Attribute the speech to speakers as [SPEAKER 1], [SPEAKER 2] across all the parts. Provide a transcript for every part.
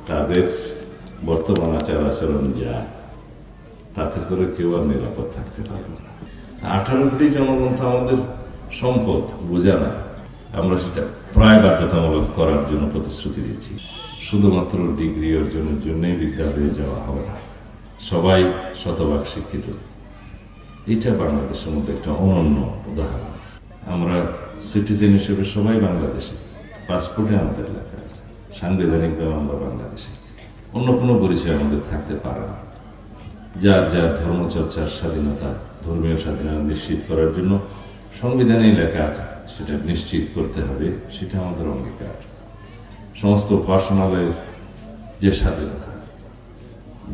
[SPEAKER 1] তাদের বর্তমান আচার আচরণ যা, তাতে করে কেউ আর নিরাপদ থাকতে পারবে না। 18 কোটি জনগণ তো আমাদের সম্পদ, বোঝা না। আমরা সেটা প্রায় বাধ্যতামূলক করার জন্য প্রতিশ্রুতি দিচ্ছি। শুধুমাত্র ডিগ্রি অর্জনের জন্যই বিদ্যালয়ে যাওয়া হবে না, সবাই শতভাগ শিক্ষিত। এটা বাংলাদেশের মধ্যে একটা অনন্য উদাহরণ। আমরা সিটিজেন হিসেবে সবাই বাংলাদেশি, পাসপোর্টে আমাদের লেখা আছে, সাংবিধানিকভাবে আমরা বাংলাদেশি। অন্য কোনো পরিচয় আমাদের থাকতে পারে না। যার যার ধর্মচর্চার স্বাধীনতা, ধর্মীয় স্বাধীনতা নিশ্চিত করার জন্য সংবিধানেই লেখা আছে, সেটা নিশ্চিত করতে হবে, সেটা আমাদের অঙ্গীকার। সমস্ত উপাসনালয়ের যে স্বাধীনতা,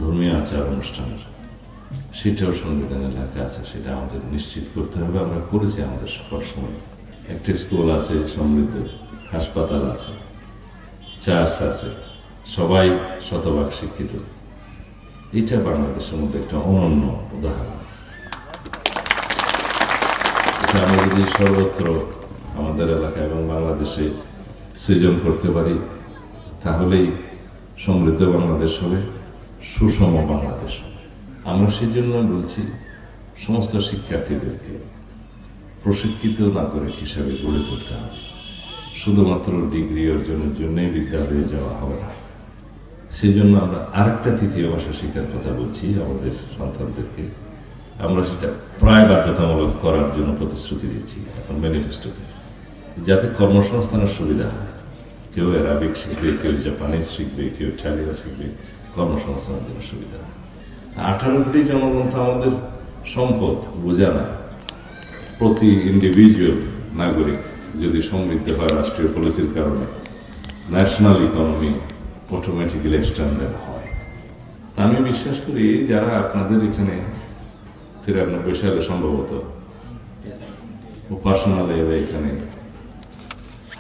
[SPEAKER 1] ধর্মীয় আচার অনুষ্ঠানের, সেটাও সংবিধানে লেখা আছে, সেটা আমাদের নিশ্চিত করতে হবে। আমরা করেছি আমাদের সকল সময়। একটা স্কুল আছে সমৃদ্ধ, হাসপাতাল আছে, চার্চ আছে, সবাই শতভাগ শিক্ষিত। এটা বাংলাদেশের মধ্যে একটা অনন্য উদাহরণ। এটা আমরা যদি সর্বত্র আমাদের এলাকা এবং বাংলাদেশে সৃজন করতে পারি, তাহলেই সমৃদ্ধ বাংলাদেশ হবে, সুষম বাংলাদেশ হবে। আমরা সেই জন্য বলছি, সমস্ত শিক্ষার্থীদেরকে প্রশিক্ষিত নাগরিক হিসাবে গড়ে তুলতে হবে। শুধুমাত্র ডিগ্রি অর্জনের জন্যই বিদ্যালয়ে যাওয়া হবে না। সেই জন্য আমরা আরেকটা তৃতীয় ভাষা শেখার কথা বলছি আমাদের সন্তানদেরকে। আমরা সেটা প্রায় বাধ্যতামূলক করার জন্য প্রতিশ্রুতি দিচ্ছি এখন ম্যানিফেস্টোতে, যাতে কর্মসংস্থানের সুবিধা হয়। কেউ অ্যারাবিক শিখবে, কেউ জাপানিজ শিখবে, কেউ ইটালিয়ান শিখবে, কর্মসংস্থানের জন্য সুবিধা হয়। 18 কোটি জনগণ তো আমাদের সম্পদ, বোঝা না। প্রতি ইন্ডিভিজুয়াল নাগরিক যদি সমৃদ্ধ হয় রাষ্ট্রীয় পলিসির কারণে, ন্যাশনাল ইকোনমি অটোমেটিক্যালি স্ট্যান্ডার্ড হয়। আমি বিশ্বাস করি যারা আপনাদের এখানে 93 সালে সম্ভবত উপাসনালয়ে এখানে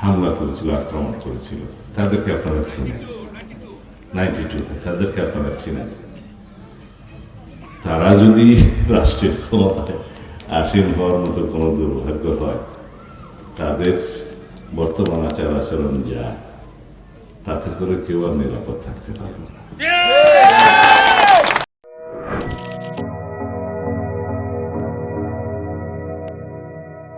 [SPEAKER 1] হামলা করেছিল, আক্রমণ করেছিল, তাদেরকে আপনারা চিনেন। 92-তে তাদেরকে আপনারা চিনেন। তারা যদি রাষ্ট্রের ক্ষমতায় আসীন হওয়ার মতো কোনো দুর্ভাগ্য হয়, তাদের বর্তমান আচার আচরণ যা, তাতে করে কেউ আর নিরাপদ থাকতে পারবে না।